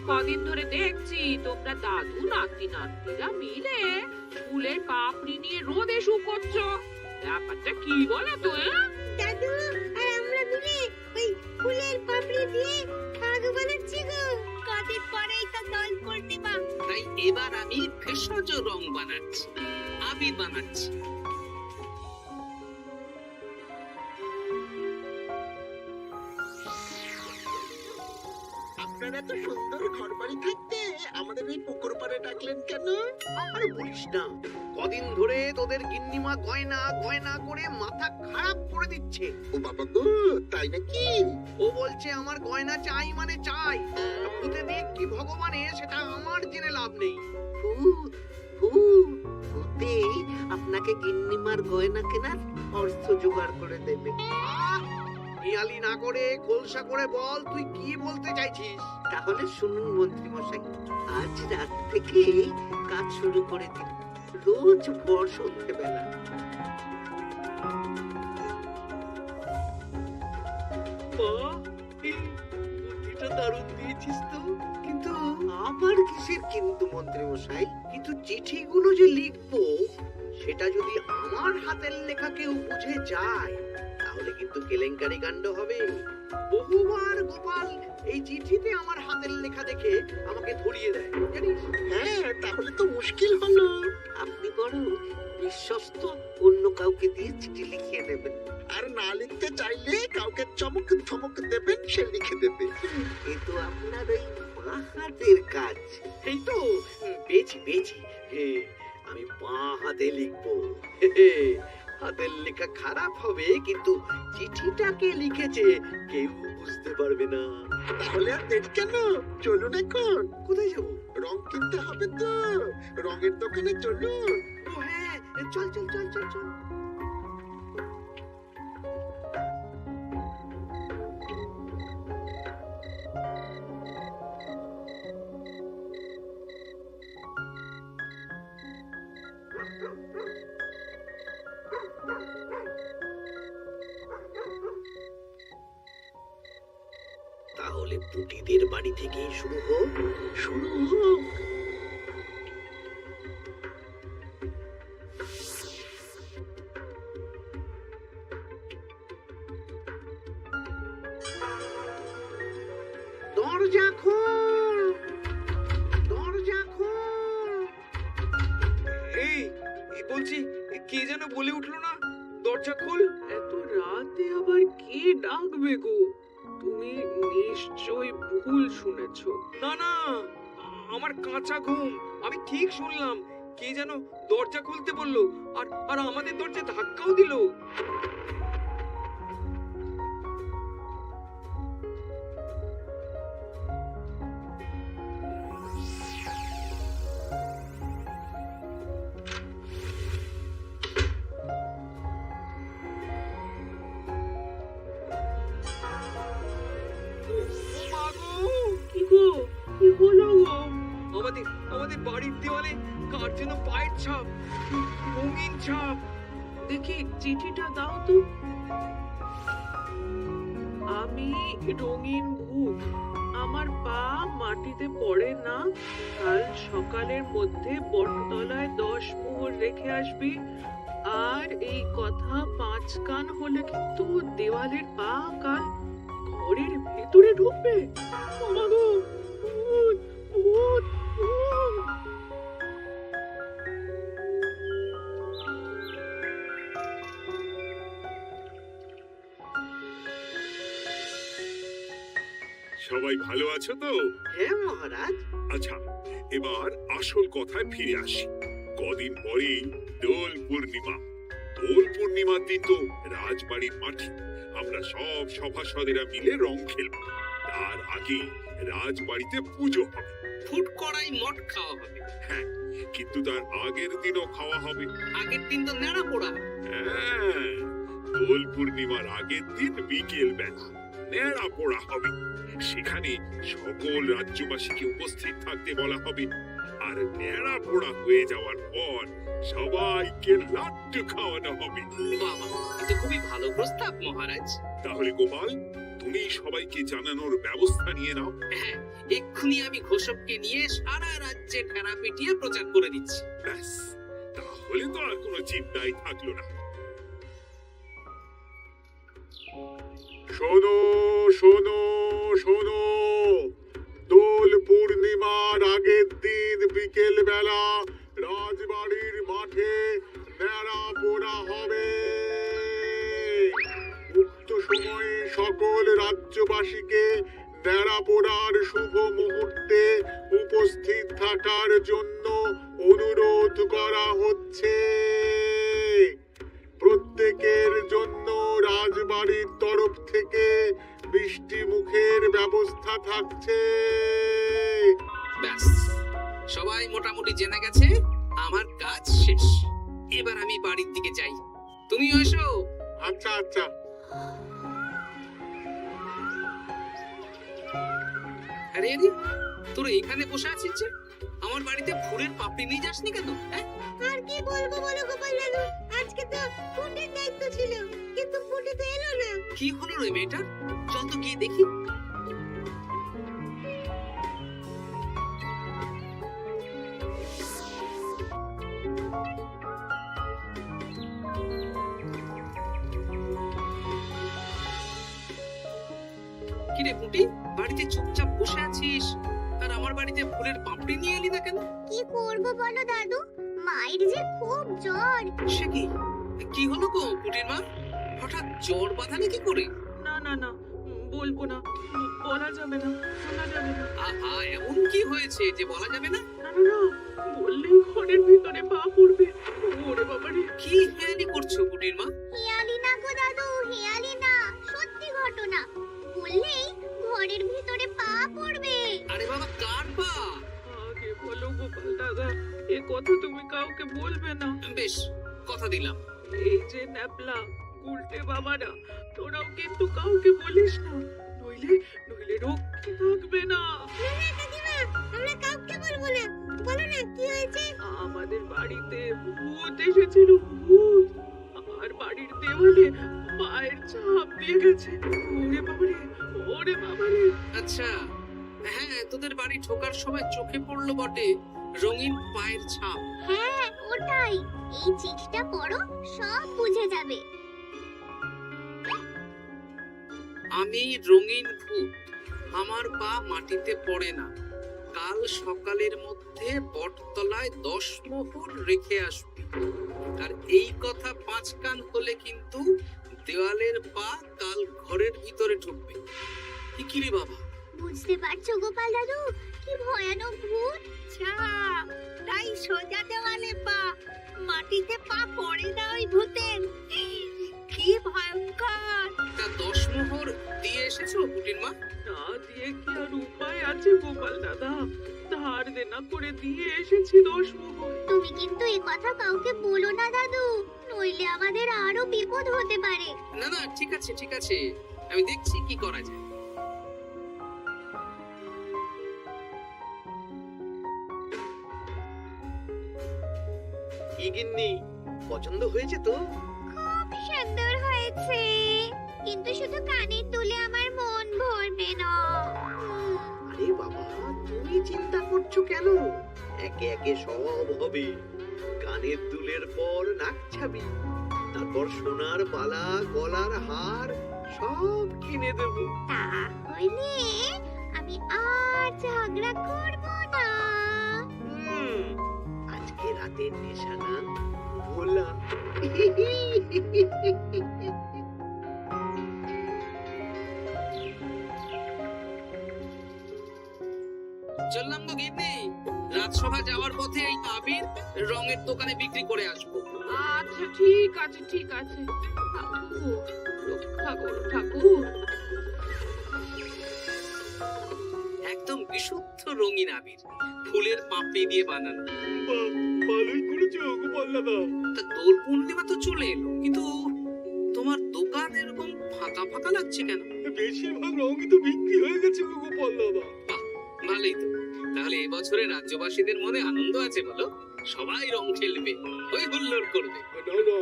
কদিন ধরে দেখছি তোমরা দাদু নাতি নাতনিরা মিলে ফুলের পাপড়ি নিয়ে রোদে শুকোচ্ছ। ব্যাপারটা কি বলো তো? দাদু আর আমরা মিলে ওই ফুলের পাপড়ি দিয়ে কাগ বানাচ্ছি গো। কদিন পরেই তো দোল পূর্ণিমা। তাই এবার আমি ভেষজ রং বানাচ্ছি, আবির বানাচ্ছি। আপনারা তো সুন্দর ঘর বাড়ি থাকতে আমাদের এই পুকুর পাড়ে ডাকলেন কেন? আরে বলিস না, কদিন ধরে তোদের গিন্নিমা গয়না গয়না করে মাথা খারাপ করে দিচ্ছে। ও বাবা গো, তাই নাকি? ও বলছে আমার গয়না চাই মানে চাই। ভূতে দিক কি ভগবানে সেটা আমার জেনে লাভ নেই। ভূতে আপনাকে গিন্নিমার গয়না কেনার অর্থ জোগাড় করে দেবে। হিয়ালি না করে খোলসা করে বল তুই কি বলতে চাইছিস। তাহলে শুনুন মন্ত্রী মশাই, আজ রাত থেকেই কাজ শুরু করে দিন, রোজ ভোর সন্ধ্যেবেলা। বুদ্ধিটা দারুণ দিয়েছিস তো। কিন্তু আবার কিসের কিন্তু মন্ত্রী মশাই? কিন্তু চিঠিগুলো যে লিখবো সেটা যদি আমার হাতের লেখা কেউ বুঝে যায় তাহলে কিন্তু কেলেঙ্কারি কাণ্ড হবে। বহুবার গোপাল এই চিঠিতে আমার হাতের লেখা দেখে আমাকে ধরিয়ে দেয় জানিস। হ্যাঁ, তাহলে তো মুশকিল হলো। আপনি বরং বিশ্বস্ত অন্য কাউকে দিয়ে চিঠি লিখিয়ে নেবেন। আর না লিখতে চাইলে কাউকে চমক ধমক দেবেন, সে লিখে দেবে। এ তো আপনার ওই বাঁ হাতের কাজ। এই তো পেয়েছি পেয়েছি। আমি বাঁ হাতে লিখবো। হাতের লেখা খারাপ হবে কিন্তু চিঠিটাকে লিখেছে কেউ বুঝতে পারবে না। তাহলে আর দেরি কেন? চলুন এখন। কোথায় যাবো? রং কিনতে হবে তো, রঙের দোকানে চলুন। ও হ্যাঁ, চল চল চল চল চল। তাহলে পুটিদের বাড়ি থেকেই শুরু হোক। শুরু হোক। দরজা খোল, দরজা খোল। এই বলছি, কে যেন বলে উঠলো না দরজা খোল? এত রাতে আবার কে ডাকবে গো? তুমি নিশ্চয়ই ভুল শুনেছো। না না, আমার কাঁচা ঘুম, আমি ঠিক শুনলাম। কে যেন দরজা খুলতে বললো আর আর আমাদের দরজা ধাক্কাও দিল। কি গো, কি হলো গো? আমাদের আমাদের বাড়ির দেওয়ালে কার যেন পায়ের ছাপ, রঙিন ছাপ। দেখি চিঠিটা দাও তো। আমি রঙিন ভূত, আমার পা মাটিতে পড়ে না। কাল সকালের মধ্যে বটতলায় 10 মোহর রেখে আসবি। আর এই কথা 5 কান হলে কিন্তু দেওয়ালের পা কাল ঘরের ভেতরে ঢুকবে। ও মা গো, ভূত ভূত ভূত। সবাই ভালো আছো তো? হ্যাঁ মহারাজ। আচ্ছা, এবার আসল কথায় ফিরে আসি। কদিন পরেই দোল পূর্ণিমা। দোল পূর্ণিমার দিন তো রাজবাড়ির মাঠে আমরা সব সভাসদেরা মিলে রং খেলবো। তার আগে রাজবাড়িতে পুজো হবে। ফুট কড়াই মট খাওয়া হবে। হ্যাঁ, কিন্তু তার আগের দিনও খাওয়া হবে। আগের দিন তো নেড়া পোড়া হবে। হ্যাঁ, দোল পূর্ণিমার আগের দিন বিকেল বেলা নেড়া পোড়া হবে। সেখানে সকল রাজ্যবাসীকে উপস্থিত থাকতে বলা হবে। আর নেড়া পোড়া হয়ে যাওয়ার পর সবাইকে লাড্ডু খাওয়ানো হবে। বাবা, এটা খুবই ভালো প্রস্তাব মহারাজ। তাহলে গোপাল, তুমি সবাইকে জানানোর ব্যবস্থা নিয়ে নাও। হ্যাঁ, এক্ষুনি আমি ঘোষককে নিয়ে সারা রাজ্যে ঠেলা পিটিয়ে প্রচার করে দিচ্ছি। ব্যাস, তাহলে তো আর কোনো চিন্তাই থাকলো না। শোনো শোনো শোনো, দোল পূর্ণিমার আগের দিন বিকেল বেলা রাজবাড়ির মাঠে ন্যাড়া পোড়া হবে। উক্ত সময়ে সকল রাজ্যবাসীকে ন্যাড়া পোড়ার শুভ মুহূর্তে উপস্থিত থাকার জন্য অনুরোধ করা হচ্ছে। প্রত্যেকের জন্য রাজবাড়ির তরফ থেকে মিষ্টি মুখের ব্যবস্থা থাকছে। ব্যাস, সবাই মোটামুটি জেনে গেছে আমার কাজ শেষ। এবার আমি বাড়ির দিকে যাই, তুমিও এসো। আচ্ছা আচ্ছা। আরে আরে, তোরা এখানে বসে আছিস যে? আমার বাড়িতে ফুলের পাপড়ি নিয়ে যাসনি কেন? হ্যাঁ, আর কি বলবো বলো গোপাল দাদু, আজকে তো ফুটের দায়িত্ব ছিল, কিন্তু ফুটে তো এলো না। কি হলো রে মেয়েটার? চল তো গিয়ে দেখি। কিরে পুটি, বাড়িতে চুপচাপ বসে আছিস আর আমার বাড়িতে ফুলের পাপড়ি নিয়ে এলি না কেন? কি করবো বলো দাদু, মায়ের যে খুব জ্বর। সে কি? কি হলো গো পুটির মা? হঠাৎ জ্বর বাঁধালে কি করে? না না না, বলবো না, বলা যাবে না, শোনা যাবে না। আহা, এমন কি হয়েছে যে বলা যাবে না? না না না, বললেই ঘরের ভিতরে পা পড়বে। ওরে বাবারে, কি হেয়ালি করছো পুটির মা? হেয়ালি না গো দাদু, হেয়ালি না, সত্যি ঘটনা। বললেই ঘরের ভিতরে পা পড়বে। আরে বাবা, কার পা? আগে বলো গোপাল দাদা, এ কথা তুমি কাউকে বলবে না। বেশ, কথা দিলাম। এই যে ন্যাপলা উল্টে বাবারা, তোরাও কিন্তু কাউকে বলিস না, নইলে নইলে রক্ষে থাকবে না। না না কাকিমা, আমরা কাউকে বলবো না। বলো না কি হয়েছে? আমাদের বাড়িতে ভূত এসেছিল, ভূত। আর বাড়ির দেওয়ালে পায়ের ছাপ দিয়ে গেছে। ওরে বাবারে, ওরে বাবারে। আচ্ছা, হ্যাঁ, তোদের বাড়ি ঢোকার সময় চোখে পড়লো বটে রঙিন পায়ের ছাপ। হ্যাঁ ওটাই, এই চিঠিটা পড়ো, সব বুঝে যাবে। আমি রঙিন ভূত, আমার পা মাটিতে পড়ে না। কাল সকালের মধ্যে বটতলায় 10 মোহর রেখে আসবি। আর এই কথা 5 কান হলে কিন্তু দেওয়ালের পা কাল ঘরের ভিতরে ঢুকবে। কি রে বাবা? বুঝতে পারছো গোপাল দাদু, কি ভয়ানক ভূত। ছাপ, তাই সোজা দেওয়ালে পা, মাটিতে পা পড়ে না ওই ভূতের। কি ভয়ঙ্কর। তা 10 মোহর দিয়ে এসেছো পুটির মা? না দিয়ে কি আর উপায় আছে গোপাল দাদা? ধার দেনা করে দিয়ে এসেছি 10 মোহর। তুমি কিন্তু এই কথা কাউকে বলো না দাদু, নইলে আমাদের আরো বিপদ হতে পারে। না না, ঠিক আছে ঠিক আছে, আমি দেখছি কি করা যায়। কি গিন্নি, পছন্দ হয়েছে তো? খুব সুন্দর হয়েছে, কিন্তু শুধু কানের দুলে আমার মন ভরবে না। আরে বাবা, তুমি চিন্তা করছো কেন? একে একে সব হবে। কানের দুলের পর নাক ছাবি, তারপর সোনার বালা, গলার হার সব কিনে দেবো। তাহলে আমি আর ঝগড়া করব না। আজকে রাতের নিশানা ভোলা। চললাম গো গিন্নি, রাজসভা যাওয়ার পথে এই আবির রঙের দোকানে বিক্রি করে আসবো। আচ্ছা ঠিক আছে ঠিক আছে, ঠাকুর রক্ষা করো ঠাকুর। একদম বিশুদ্ধ রঙিন আবির, ফুলের পাপড়ি দিয়ে বানানো। ভালোই করেছো গোপাল দাদা। তা দোল পূর্ণিমা তো চলে এলো, কিন্তু তোমার দোকান এরকম ফাঁকা ফাঁকা লাগছে কেন? বেশিরভাগ রঙই তো বিক্রি হয়ে গেছে গো গোপাল দাদা। ভালোই তো, তাহলে এবছরে রাজ্যবাসীদের মনে আনন্দ আছে বলো? সবাই রং খেলবে, ওই হুল্লোড় করবে। না না,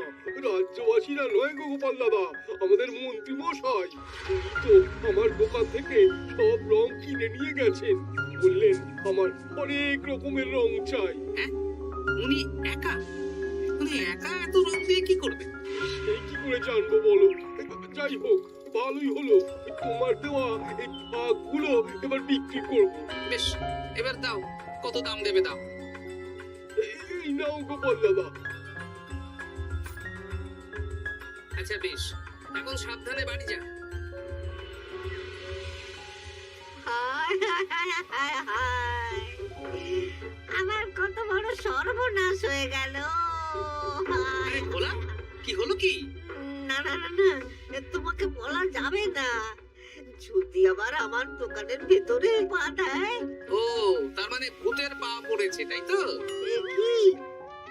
রাজ্যবাসীরা নয় গো গোপাল দাদা, আমাদের মন্ত্রী মশাই। উনি তো আমার দোকান থেকে সব রং কিনে নিয়ে গেছেন। বললেন আমার অনেক রকমের রং চাই। উনি একা এত রং দিয়ে কি করবে? এই কি করে জানবো বলো? যাই হোক, ভালোই হলো, তোমার দেওয়া এই ভাগগুলো এবার বিক্রি করবো। বেশ, এবার দাও, কত দাম দেবে দাও। এই নাও গোপাল দাদা। আচ্ছা বেশ, এখন সাবধানে বাড়ি যা। হায় হায় হায় হায় হায়। আমার কত বড় সর্বনাশ হয়ে গেল। আরে ভোলা, কি হলো কি? না না না না, তোমাকে বলা যাবে না। যদি আবার আমার দোকানের ভেতরে পা দেয়। ও, তার মানে ভূতের পা পড়েছে, তাই তো? এ কি,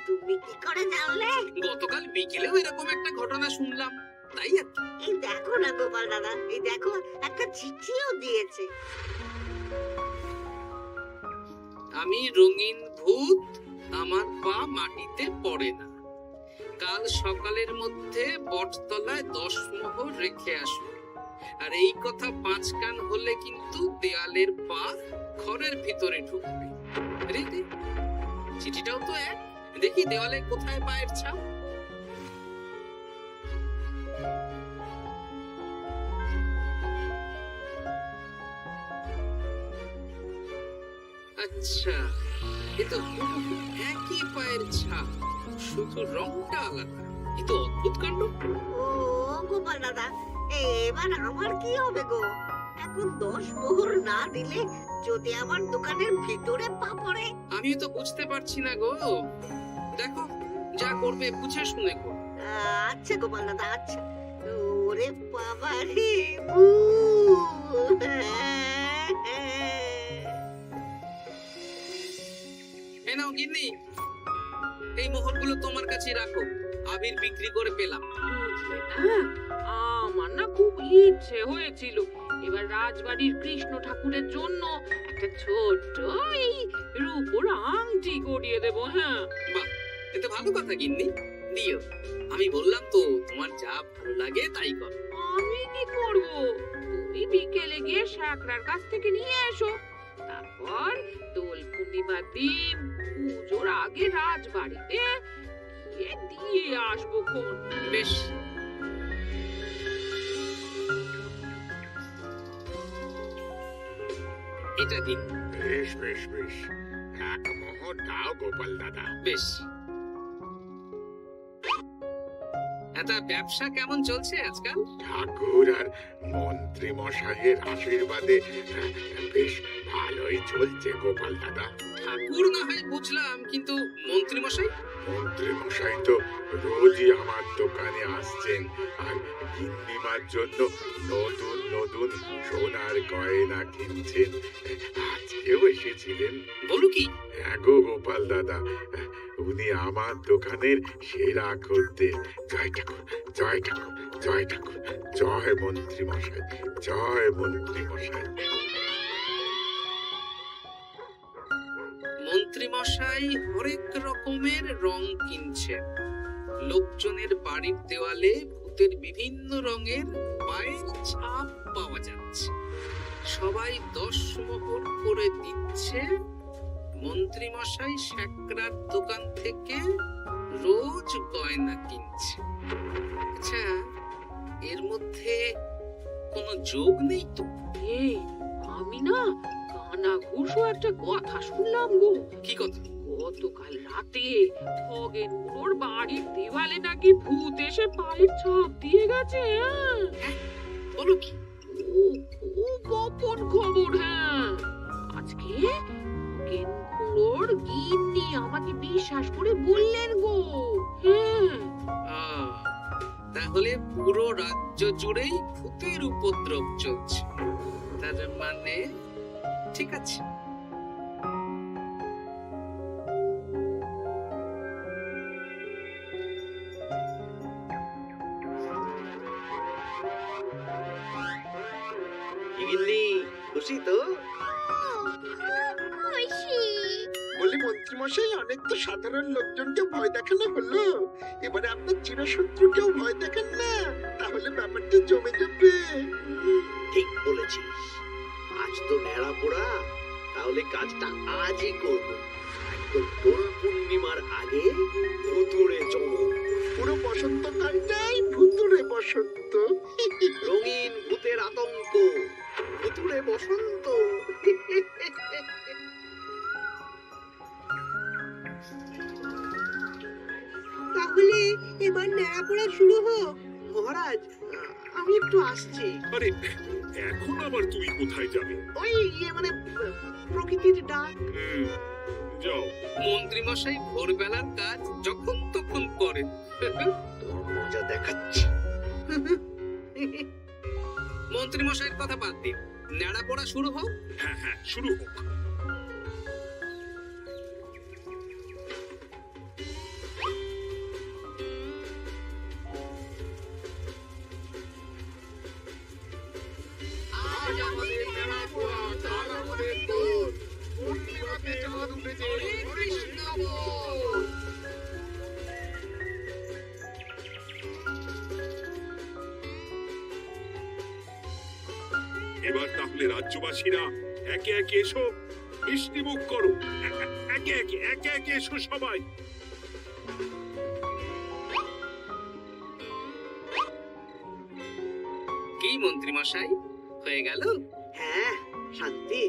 তুমি কি করে জানলে? গতকাল বিকেলেও এরকম একটা ঘটনা শুনলাম, তাই আর কি। এই দেখো না গোপাল দাদা, এই দেখো একটা চিঠিও দিয়েছে। আমি রঙিন ভূত, আমার পা মাটিতে পড়ে না, কাল সকালের মধ্যে বটতলায় 10 মোহর রেখে আসো। আর এই কথা 5 কান হলে কিন্তু দেয়ালের পা ঘরের ভিতরে ঢুকবে। রে রে, চিঠিটাও তো এক, দেখি দেওয়ালে কোথায় পায়ের ছাপ। আচ্ছা, এ তো হুবহু একই পায়ের ছাপ, শুধু রংটা আলাদা। এ তো অদ্ভুত কাণ্ড। ও গোপাল দাদা, এবার আমার কি হবে গো? এখন 10 মোহর না দিলে যদি আমার দোকানের ভিতরে পা পড়ে? আমি তো বুঝতে পারছি না গো। দেখো, যা করবে বুঝে শুনে করো। আচ্ছা গোপাল দাদা, আচ্ছা। ওরে বাবা রে, এই নাও গিন্নি, এই মোহরগুলো তোমার কাছে রাখো, আবির বিক্রি করে পেলাম। বুঝলে না, আমার না খুব ইচ্ছে হয়েছিল এবার রাজবাড়ির কৃষ্ণ ঠাকুরের জন্য একটা ছোট্ট এই রূপোর আংটি গড়িয়ে দেবো। হ্যাঁ, বাহ, এতে ভালো কথা গিন্নি, দিও। আমি বললাম তো, তোমার যা ভালো লাগে তাই করো। আমি কি করব? তুমি বিকেলে গিয়ে শ্যাকরার কাছ থেকে নিয়ে এসো, তারপর দোল পূর্ণিমার দিন পুজোর আগে রাজবাড়িতে গিয়ে দিয়ে আসবো খন। বেশ, এটা দিন। বেশ বেশ বেশ, 1 মোহর দাও গোপাল দাদা। বেশ, এটা ব্যবসা কেমন চলছে আজকাল? ঠাকুর আর মন্ত্রী মশাইয়ের আশীর্বাদে বেশ ভালোই চলছে গোপাল দাদা। ঠাকুর না হয় বুঝলাম, কিন্তু মন্ত্রী মশাই? মন্ত্রী মশাই তো রোজই আমার দোকানে আসছেন আর গিন্নিমার জন্য নতুন নতুন সোনার গয়না কিনছেন। আজকেও এসেছিলেন। বলো কি? হ্যাঁ গো গোপাল দাদা, উনি আমার দোকানের সেরা খদ্দের। জয় ঠাকুর, জয় ঠাকুর, জয় ঠাকুর, জয় মন্ত্রী মশাই, জয় মন্ত্রী মশাই। মন্ত্রী মশাই হরেক রকমের রং কিনছেন। লোকজনের বাড়ির দেওয়ালে ভূতের বিভিন্ন রঙের পায়ের ছাপ পাওয়া যাচ্ছে। সবাই 10 মোহর করে দিচ্ছে। মন্ত্রী মশাই শ্যাকরার দোকান থেকে রোজ গয়না কিনছে। আচ্ছা, এর মধ্যে কোনো যোগ নেই তো? এই, আমি না কানা ঘুষো একটা কথা শুনলাম গো। কি কথা? গতকাল রাতে খগেনপুর বাড়ির দেওয়ালে নাকি ভূত এসে পায়ের ছাপ দিয়ে গেছে। হ্যাঁ, বলো কি? ও খুব গোপন খবর। হ্যাঁ, আজকে খগেনপুর গিন্নি আমাকে বিশ্বাস করে বললেন গো। হ্যাঁ, আহ, তাহলে পুরো রাজ্য জুড়েই ভূতের উপদ্রব চলছে। তার মানে ঠিক আছে। গিন্নি খুশি তো? খুশি। বলি মন্ত্রী মন্ত্রী মশাই, অনেক তো সাধারণ লোকজনকে ভয় দেখানো হলো, এবারে আপনার চিরশত্রুকেও ভয় দেখান না, তাহলে ব্যাপারটা জমে যাবে। ঠিক বলেছিস, আজ তো ন্যাড়া পোড়া, তাহলে কাজটা আজই করব। একদম দোল পূর্ণিমার আগে ভুতুড়ে চমক, পুরো বসন্তকালটাই ভুতুড়ে বসন্ত। রঙিন ভূতের আতঙ্ক, ভুতুড়ে বসন্ত। তাহলে এবার নেড়াপোড়া শুরু হোক। মহারাজ, আমি একটু আসছি। আরে এখন আবার তুমি কোথায় যাবে? ওই মানে প্রকৃতির ডাক। যাও। মন্ত্রী মশাই ভোরবেলার কাজ যখন তখন করেন। তোর মজা দেখাচ্ছি। মন্ত্রী মশাইয়ের কথা বাদ দিন, নেড়া পড়া শুরু হোক। হ্যাঁ হ্যাঁ, শুরু হোক। আজ আমাদের নেড়া পোড়া, কাল আমাদের দোল, পূর্ণিমাতে চাঁদ উঠেছে, হরে কৃষ্ণ বল। এবার তাহলে রাজ্যবাসীরা একে একে এসো, মিষ্টি মুখ করো। একে একে এসো সবাই। কি মন্ত্রী মশাই, হয়ে গেল? হ্যাঁ, শান্তি।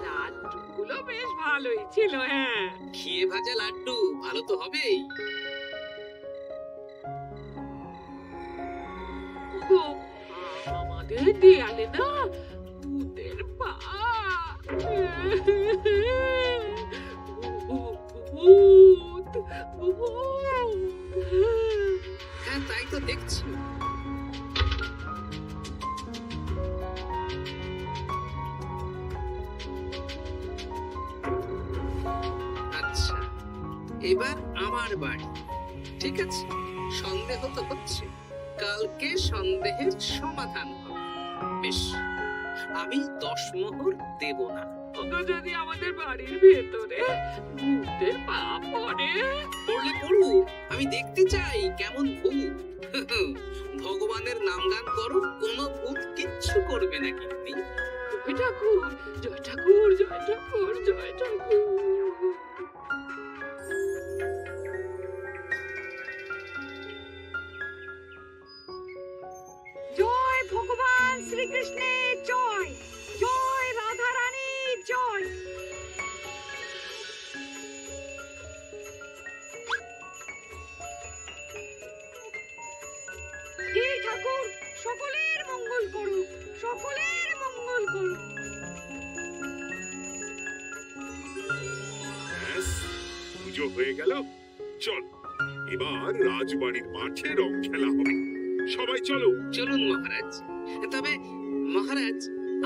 লাড্ডুগুলো বেশ ভালোই ছিল। হ্যাঁ, ঘিয়ে ভাজা লাড্ডু ভালো তো হবেই। ও, আমাদের দেয়ালে না ভূতের পা। ভূত, ভূত। হ্যাঁ, তাই তো দেখছি। আচ্ছা, এবার আমার বাড়ি। ঠিক আছে, সন্দেহ তো হচ্ছে, কালকে সন্দেহের সমাধান হবে। বেশ, আমি 10 মোহর দেব না। ওটা যদি আমাদের বাড়ির ভেতরে ভূতের পা পড়ে। পড়লে পড়ুক, আমি দেখতে চাই কেমন ভূত। ভগবানের নাম গান করো, কোনো ভূত কিচ্ছু করবে না। কিন্তু জয় ঠাকুর, জয় ঠাকুর, জয় ঠাকুর, জয় ঠাকুর। জয় ভগবান শ্রীকৃষ্ণের জয়, জয় রাধা রানীর জয়। হে ঠাকুর, সকলের মঙ্গল করুক, সকলের মঙ্গল করুক। ব্যাস, পুজো হয়ে গেল। চল, এবার রাজবাড়ির মাঠে রং খেলা হবে। সবাই চলো। চলুন মহারাজ। তবে মহারাজ,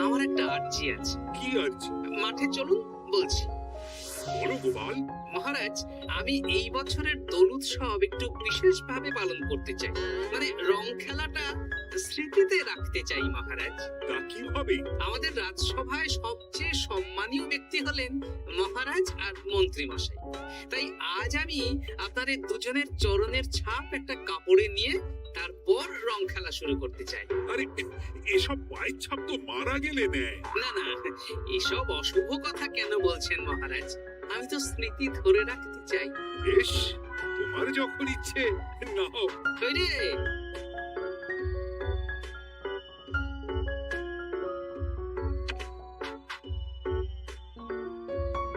আমার একটা আর্জি আছে। কি আর্জি? মাঠে চলুন বলছি। বলো গোপাল। মহারাজ, আমি এই বছরের দোল উৎসব একটু বিশেষভাবে পালন করতে চাই। মানে রং খেলাটা স্মৃতিতে রাখতে চাই মহারাজ। তা কিভাবে? আমাদের রাজসভায় সবচেয়ে সম্মানীয় ব্যক্তি হলেন মহারাজ আর মন্ত্রী মশাই। তাই আজ আমি আপনাদের দুজনের চরণের ছাপ একটা কাপড়ে নিয়ে তারপর রং খেলা শুরু করতে চাই। আরে এসব পায়ের ছাপ তো মারা গেলে নেয়। না না, এসব অশুভ কথা কেন বলছেন মহারাজ? আমি তো স্মৃতি ধরে রাখতে চাই। বেশ, তোমার যখন ইচ্ছে নাও। কই রে?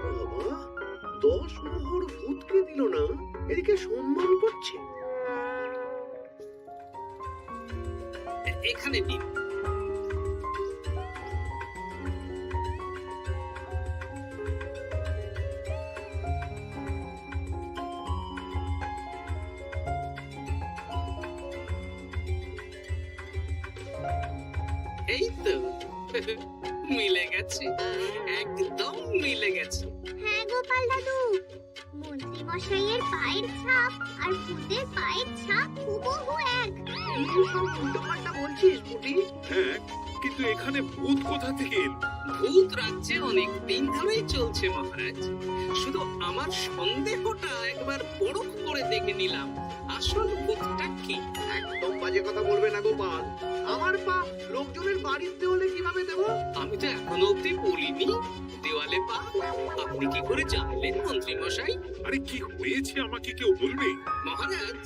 বাবা, 10 মোহর ভূতকে দিল না, এদিকে সম্মান করছে। এখানে দিন। এই তো মিলে গেছে, একদম মিলে গেছে। হ্যাঁ গোপাল দাদু, মন্ত্রী মশাইয়ের পায়ের ছাপ আর ভূতের পায়ের ছাপ হুবহু এক। এই সব উল্টোপাল্টা বলছিস পুটি? হ্যাঁ, কিন্তু এখানে ভূত কোথা থেকে এলো? ভূত রাজ্যে অনেক দিন ধরেই চলছে মহারাজ। শুধু আমার সন্দেহটা একবার পরখ করে দেখে নিলাম আসল ভূতটা কি। একদম বাজে কথা বলবে না গোপাল। আমার পা লোকজনের বাড়ির দেওয়ালে কিভাবে দেবো? আমি তো এখনো অব্দি বলিনি দেওয়ালে পা। আপনি কি করে জানলেন মন্ত্রী মশাই? আরে কি হয়েছে আমাকে কেউ বলবে? মহারাজ,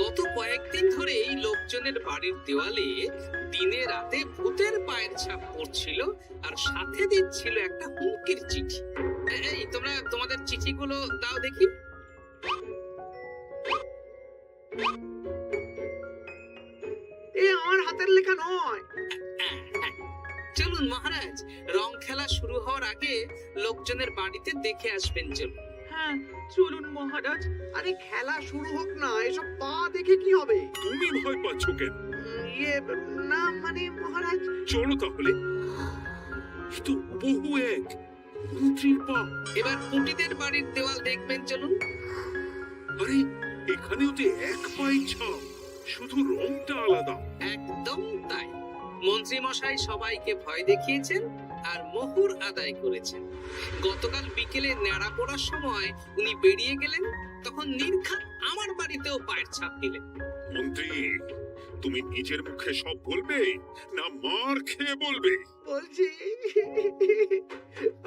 গত কয়েকদিন ধরেই লোকজনের বাড়ির দেওয়ালে দিনে রাতে ভূতের পায়ের ছাপ পড়ছিল আর সাথে দিচ্ছিল একটা হুমকির চিঠি। এই তোমরা তোমাদের চিঠিগুলো দাও দেখি। এ আমার হাতের লেখা নয়। চলুন মহারাজ, রং খেলা শুরু হওয়ার আগে লোকজনের বাড়িতে দেখে আসবেন। চলুন। হ্যাঁ চলুন মহারাজ। আরে খেলা শুরু হোক না, এসব পা দেখে কি হবে? তুমি ভয় পাচ্ছ কেন? ইয়ে না মানে মহারাজ, চলো তাহলে। এ তো বহু এক মন্ত্রীর পা। এবার পুটিদের বাড়ির দেওয়াল দেখবেন। চলুন। আরে এখানেও তো এক পায়ের ছাপ, শুধু রংটা আলাদা। একদম তাই। মন্ত্রী মশাই সবাইকে ভয় দেখিয়েছেন আর মোহর আদায় করেছেন। গতকাল বিকেলে ন্যাড়া পড়ার সময় উনি বেরিয়ে গেলেন, তখন নির্ঘাত আমার বাড়িতেও পায়ের ছাপ দিলেন। মন্ত্রী, তুমি নিজের মুখে সব বলবে না মার খেয়ে বলবে? বলছি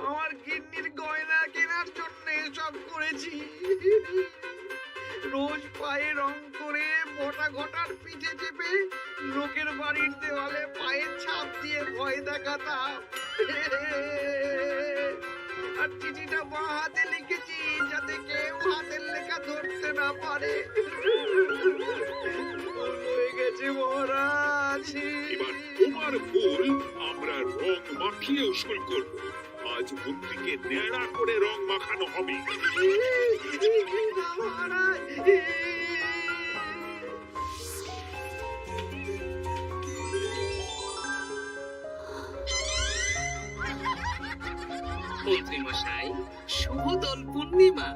আমার গিন্নির গয়না কেনার জন্য সব করেছি। রোজ পায়ে রং করে মোটা ঘটার পিঠে চেপে লোকের বাড়ির দেওয়ালে পায়ের ছাপ দিয়ে ভয় দেখাতাম। আর চিঠিটা বাঁ হাতে লিখেছি যাতে কেউ হাতের লেখা ধরতে না পারে। ভুল হয়ে গেছে মহারাজ। এবার তোমার ভুল আমরা রং মাখিয়ে উসুল করব। আজ মন্ত্রীকে ন্যাড়া করে রং মাখানো হবে। না মহারাজ। মন্ত্রী মশাই, শুভ দোল পূর্ণিমা।